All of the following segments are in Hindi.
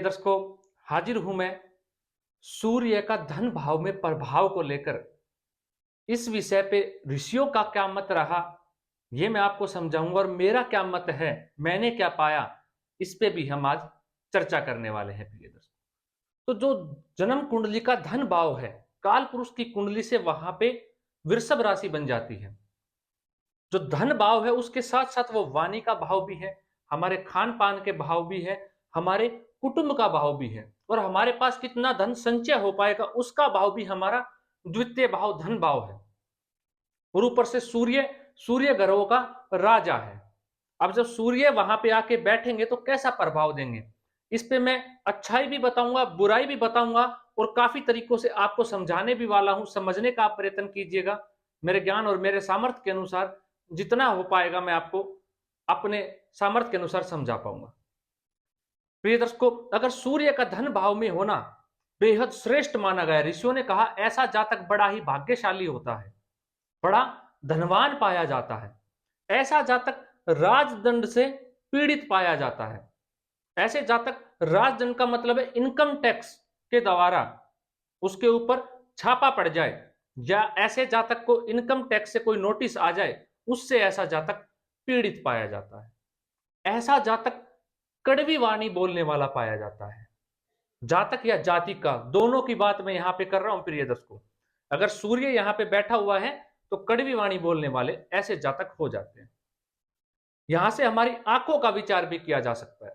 दर्शकों, हाजिर हूं मैं सूर्य का धन भाव में प्रभाव को लेकर। इस विषय पे ऋषियों का क्या मत रहा, ये मैं आपको समझाऊंगा और मेरा क्या मत है, मैंने क्या पाया, इस पे भी हम आज चर्चा करने वाले हैं प्रिय दर्शकों। तो जो जन्म कुंडली का धन भाव है, काल पुरुष की कुंडली से वहां पे वृषभ राशि बन जाती है। जो धन भाव है उसके साथ साथ वो वाणी का भाव भी है, हमारे खान पान के भाव भी है, हमारे कुटुंब का भाव भी है, और हमारे पास कितना धन संचय हो पाएगा उसका भाव भी हमारा द्वितीय भाव धन भाव है। और ऊपर से सूर्य सूर्य ग्रहों का राजा है। अब जब सूर्य वहां पे आके बैठेंगे तो कैसा प्रभाव देंगे, इस पे मैं अच्छाई भी बताऊंगा, बुराई भी बताऊंगा, और काफी तरीकों से आपको समझाने भी वाला हूं। समझने का आप प्रयत्न कीजिएगा, मेरे ज्ञान और मेरे सामर्थ्य के अनुसार जितना हो पाएगा मैं आपको अपने सामर्थ्य के अनुसार समझा पाऊंगा। प्रिय दर्शकों, अगर सूर्य का धन भाव में होना बेहद श्रेष्ठ माना गया, ऋषियों ने कहा ऐसा जातक बड़ा ही भाग्यशाली होता है, बड़ा धनवान पाया जाता है, ऐसा जातक राजदंड से पीड़ित पाया जाता है। ऐसे जातक, राजदंड का मतलब है इनकम टैक्स के द्वारा उसके ऊपर छापा पड़ जाए, या ऐसे जातक को इनकम टैक्स से कोई नोटिस आ जाए, उससे ऐसा जातक पीड़ित पाया जाता है। ऐसा जातक कड़वी वाणी बोलने वाला पाया जाता है। जातक या जाति का दोनों की बात मैं यहां पे कर रहा हूं प्रिय दर्शकों। अगर सूर्य यहां पे बैठा हुआ है तो कड़वी वाणी बोलने वाले ऐसे जातक हो जाते हैं। यहां से हमारी आंखों का विचार भी किया जा सकता है,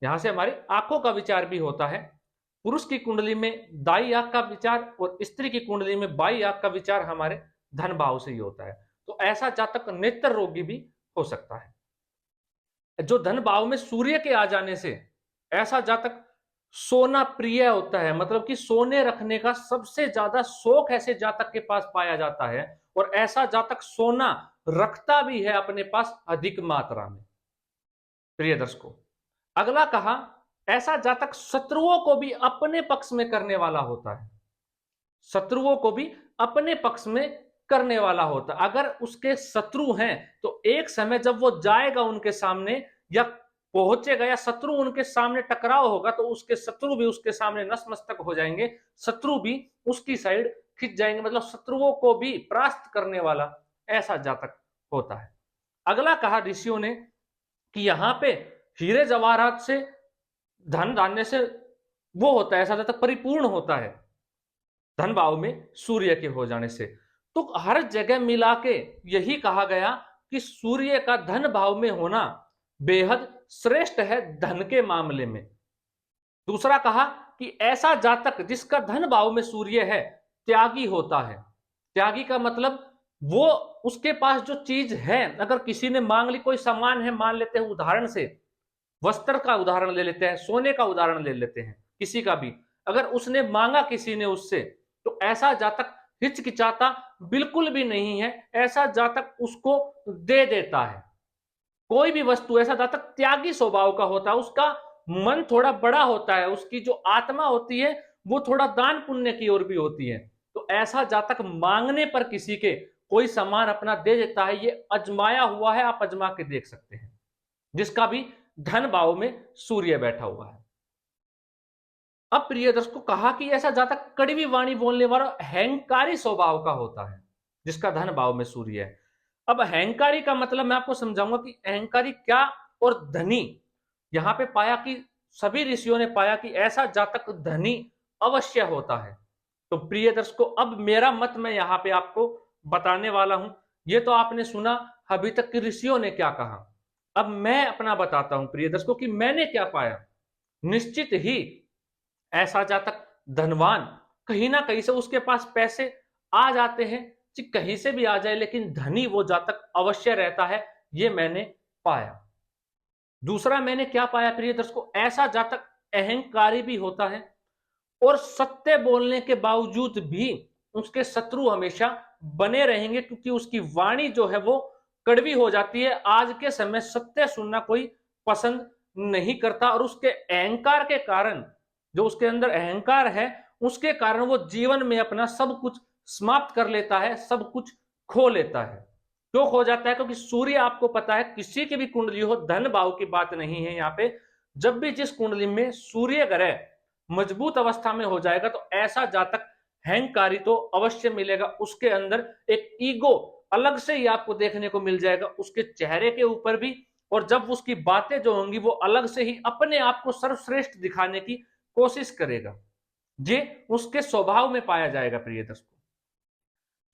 यहां से हमारी आंखों का विचार भी होता है। पुरुष की कुंडली में दाई आंख का विचार और स्त्री की कुंडली में बाई आंख का विचार हमारे धन भाव से ही होता है। तो ऐसा जातक नेत्र रोगी भी हो सकता है। जो धन भाव में सूर्य के आ जाने से ऐसा जातक सोना प्रिय होता है, मतलब कि सोने रखने का सबसे ज्यादा शौक ऐसे जातक के पास पाया जाता है, और ऐसा जातक सोना रखता भी है अपने पास अधिक मात्रा में। प्रिय दर्शकों, अगला कहा ऐसा जातक शत्रुओं को भी अपने पक्ष में करने वाला होता है। शत्रुओं को भी अपने पक्ष में करने वाला होता है। अगर उसके शत्रु हैं तो एक समय जब वो जाएगा उनके सामने, या पहुंचेगा, या शत्रु उनके सामने टकराव होगा, तो उसके शत्रु भी उसके सामने नतमस्तक हो जाएंगे, शत्रु भी उसकी साइड खिंच जाएंगे। मतलब शत्रुओं को भी परास्त करने वाला ऐसा जातक होता है। अगला कहा ऋषियों ने कि यहां पे हीरे जवाहरात से, धन धान्य से वो होता है, ऐसा जातक परिपूर्ण होता है धन भाव में सूर्य के हो जाने से। तो हर जगह मिला के यही कहा गया कि सूर्य का धन भाव में होना बेहद श्रेष्ठ है धन के मामले में। दूसरा कहा कि ऐसा जातक जिसका धन भाव में सूर्य है त्यागी होता है। त्यागी का मतलब वो, उसके पास जो चीज है, अगर किसी ने मांग ली, कोई सामान है, मान लेते हैं उदाहरण से वस्त्र का उदाहरण ले लेते हैं, सोने का उदाहरण ले लेते हैं, किसी का भी अगर उसने मांगा किसी ने उससे, तो ऐसा जातक हिचकिचाता बिल्कुल भी नहीं है, ऐसा जातक उसको दे देता है। कोई भी वस्तु, ऐसा जातक त्यागी स्वभाव का होता है, उसका मन थोड़ा बड़ा होता है, उसकी जो आत्मा होती है वो थोड़ा दान पुण्य की ओर भी होती है। तो ऐसा जातक मांगने पर किसी के कोई सामान अपना दे देता है, ये अजमाया हुआ है, आप अजमा के देख सकते हैं, जिसका भी धन भाव में सूर्य बैठा हुआ है। अब प्रिय दर्शकों, कहा कि ऐसा जातक कड़वी वाणी बोलने वाला अहंकारी स्वभाव का होता है, जिसका धन भाव में सूर्य है। अब अहंकारी का मतलब मैं आपको समझाऊंगा कि अहंकारी क्या और धनी। यहां पे पाया कि सभी ऋषियों ने पाया कि ऐसा जातक धनी अवश्य होता है। तो प्रिय दर्शकों, अब मेरा मत मैं यहां पे आपको बताने वाला हूं। ये तो आपने सुना अभी तक कि ऋषियों ने क्या कहा, अब मैं अपना बताता हूं प्रिय दर्शकों कि मैंने क्या पाया। निश्चित ही ऐसा जातक धनवान, कहीं ना कहीं से उसके पास पैसे आ जाते हैं, कहीं से भी आ जाए, लेकिन धनी वो जातक अवश्य रहता है, ये मैंने पाया। दूसरा मैंने क्या पाया प्रिय दर्शकों, ऐसा जातक अहंकारी भी होता है, और सत्य बोलने के बावजूद भी उसके शत्रु हमेशा बने रहेंगे, क्योंकि उसकी वाणी जो है वो कड़वी हो जाती है। आज के समय सत्य सुनना कोई पसंद नहीं करता, और उसके अहंकार के कारण, जो उसके अंदर अहंकार है, उसके कारण वो जीवन में अपना सब कुछ समाप्त कर लेता है, सब कुछ खो लेता है। क्यों खो जाता है? क्योंकि सूर्य, आपको पता है, किसी की भी कुंडली हो, धन भाव की बात नहीं है यहाँ पे, जब भी जिस कुंडली में सूर्य ग्रह मजबूत अवस्था में हो जाएगा तो ऐसा जातक अहंकारी तो अवश्य मिलेगा। उसके अंदर एक ईगो अलग से ही आपको देखने को मिल जाएगा, उसके चेहरे के ऊपर भी। और जब उसकी बातें जो होंगी वो अलग से ही अपने आप को सर्वश्रेष्ठ दिखाने की कोशिश करेगा। ये उसके स्वभाव में पाया जाएगा। प्रिय दर्शकों,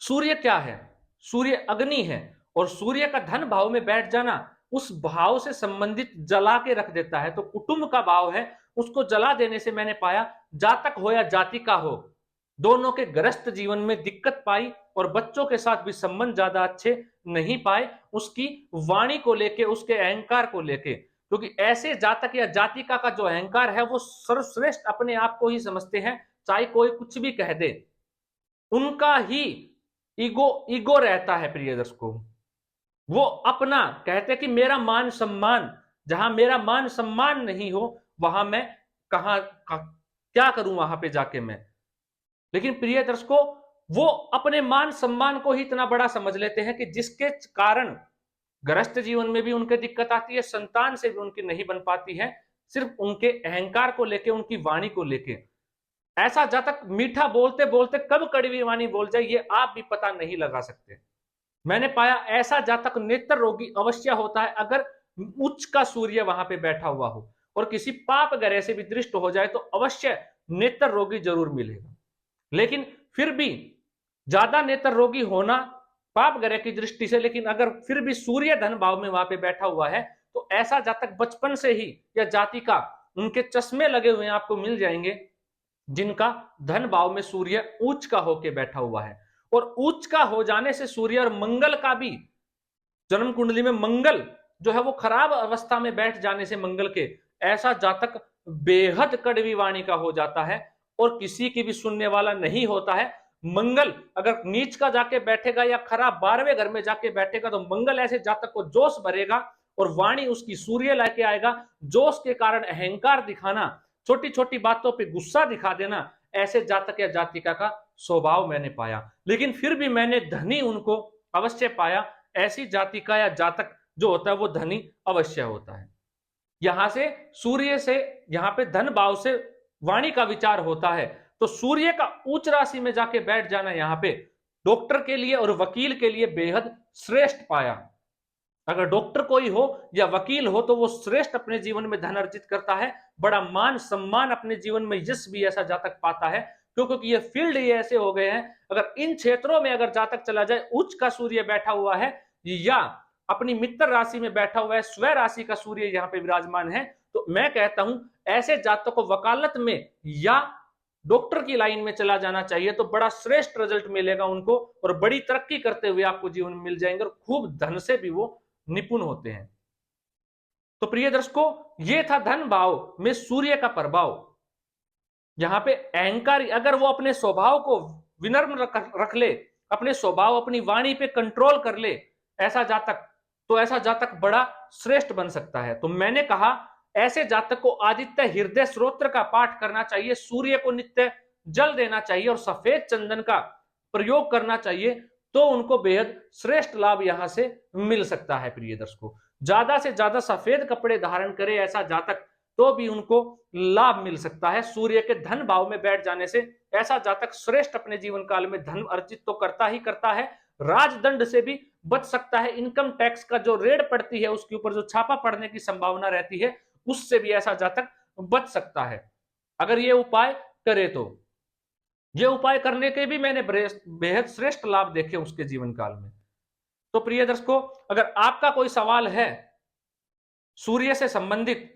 सूर्य क्या है? सूर्य अग्नि है, और सूर्य का धन भाव में बैठ जाना उस भाव से संबंधित जला के रख देता है। तो कुटुंब का भाव है, उसको जला देने से मैंने पाया जातक हो या जाति का हो, दोनों के ग्रस्त जीवन में दिक्कत पाई, और बच्चों के साथ भी संबंध ज्यादा अच्छे नहीं पाए, उसकी वाणी को लेके, उसके अहंकार को लेके। क्योंकि ऐसे जातक या जातिका का जो अहंकार है वो सर्वश्रेष्ठ अपने आप को ही समझते हैं, चाहे कोई कुछ भी कह दे, उनका ही ईगो ईगो रहता है। प्रिय दर्शकों, वो अपना कहते कि मेरा मान सम्मान, जहां मेरा मान सम्मान नहीं हो वहां मैं कहा क्या करूं वहां पे जाके मैं। लेकिन प्रिय दर्शकों, वो अपने मान सम्मान को ही इतना बड़ा समझ लेते हैं कि जिसके कारण गृहस्थ जीवन में भी उनके दिक्कत आती है, संतान से भी उनकी नहीं बन पाती है, सिर्फ उनके अहंकार को लेके, उनकी वाणी को लेके। ऐसा जातक मीठा बोलते बोलते कब कड़वी वाणी बोल जाए ये आप भी पता नहीं लगा सकते। मैंने पाया ऐसा जातक नेत्र रोगी अवश्य होता है अगर उच्च का सूर्य वहां पे बैठा हुआ हो, और किसी पाप ग्रह से भी दृष्ट हो जाए तो अवश्य नेत्र रोगी जरूर मिलेगा। लेकिन फिर भी ज्यादा नेत्र रोगी होना पाप ग्रह की दृष्टि से, लेकिन अगर फिर भी सूर्य धन भाव में वहां पे बैठा हुआ है तो ऐसा जातक बचपन से ही, या जाति का, उनके चश्मे लगे हुए आपको मिल जाएंगे जिनका धन भाव में सूर्य उच्च का होके बैठा हुआ है। और उच्च का हो जाने से सूर्य और मंगल का भी, जन्म कुंडली में मंगल जो है वो खराब अवस्था में बैठ जाने से मंगल के, ऐसा जातक बेहद कड़वी वाणी का हो जाता है और किसी की भी सुनने वाला नहीं होता है। मंगल अगर नीच का जाके बैठेगा या खराब 12वें घर में जाके बैठेगा तो मंगल ऐसे जातक को जोश भरेगा और वाणी उसकी सूर्य लेके आएगा। जोश के कारण अहंकार दिखाना, छोटी छोटी बातों पे गुस्सा दिखा देना, ऐसे जातक या जातिका का स्वभाव मैंने पाया। लेकिन फिर भी मैंने धनी उनको अवश्य पाया। ऐसी जातिका या जातक जो होता है वो धनी अवश्य होता है। यहां से सूर्य से, यहां पे धन भाव से वाणी का विचार होता है, तो सूर्य का उच्च राशि में जाके बैठ जाना यहां पे डॉक्टर के लिए और वकील के लिए बेहद श्रेष्ठ पाया। अगर डॉक्टर कोई हो या वकील हो तो वो श्रेष्ठ अपने जीवन में धन अर्जित करता है, बड़ा मान सम्मान अपने जीवन में, यश भी ऐसा जातक पाता है। क्योंकि ये फील्ड ये ऐसे हो गए हैं, अगर इन क्षेत्रों में अगर जातक चला जाए, उच्च का सूर्य बैठा हुआ है या अपनी मित्र राशि में बैठा हुआ है, स्व राशि का सूर्य यहाँ पे विराजमान है, तो मैं कहता हूं ऐसे जातक को वकालत में या डॉक्टर की लाइन में चला जाना चाहिए, तो बड़ा श्रेष्ठ रिजल्ट मिलेगा उनको, और बड़ी तरक्की करते हुए आपको जीवन में मिल जाएंगे, और खूब धन से भी वो निपुण होते हैं। तो प्रिय दर्शकों, ये था धन भाव में सूर्य का प्रभाव। यहां पे अहंकारी अगर वो अपने स्वभाव को विनम्र रख ले, अपने स्वभाव अपनी वाणी पे कंट्रोल कर ले ऐसा जातक, तो ऐसा जातक बड़ा श्रेष्ठ बन सकता है। तो मैंने कहा ऐसे जातक को आदित्य हृदय स्त्रोत्र का पाठ करना चाहिए, सूर्य को नित्य जल देना चाहिए और सफेद चंदन का प्रयोग करना चाहिए, तो उनको बेहद श्रेष्ठ लाभ यहां से मिल सकता है। प्रिय दर्शकों, ज्यादा से ज्यादा सफेद कपड़े धारण करे ऐसा जातक, तो भी उनको लाभ मिल सकता है। सूर्य के धन भाव में बैठ जाने से ऐसा जातक श्रेष्ठ अपने जीवन काल में धन अर्जित तो करता ही करता है, राजदंड से भी बच सकता है। इनकम टैक्स का जो रेड पड़ती है उसके ऊपर जो छापा पड़ने की संभावना रहती है, उससे भी ऐसा जातक बच सकता है अगर ये उपाय करे तो। ये उपाय करने के भी मैंने बेहद श्रेष्ठ लाभ देखे उसके जीवन काल में। तो प्रिय दर्शकों, अगर आपका कोई सवाल है सूर्य से संबंधित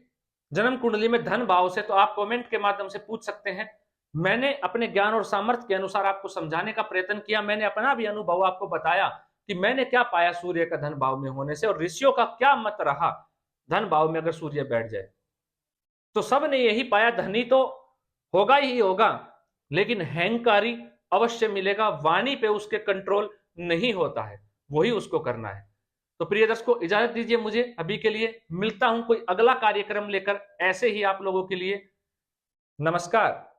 जन्म कुंडली में धन भाव से, तो आप कमेंट के माध्यम से पूछ सकते हैं। मैंने अपने ज्ञान और सामर्थ्य के अनुसार आपको समझाने का प्रयत्न किया। मैंने अपना भी अनुभव आपको बताया कि मैंने क्या पाया सूर्य का धन भाव में होने से, और ऋषियों का क्या मत रहा धन भाव में अगर सूर्य बैठ जाए। तो सब ने यही पाया, धनी तो होगा ही होगा, लेकिन अहंकारी अवश्य मिलेगा, वाणी पे उसके कंट्रोल नहीं होता है, वही उसको करना है। तो प्रिय दर्शकों, इजाजत दीजिए मुझे अभी के लिए, मिलता हूं कोई अगला कार्यक्रम लेकर ऐसे ही आप लोगों के लिए। नमस्कार।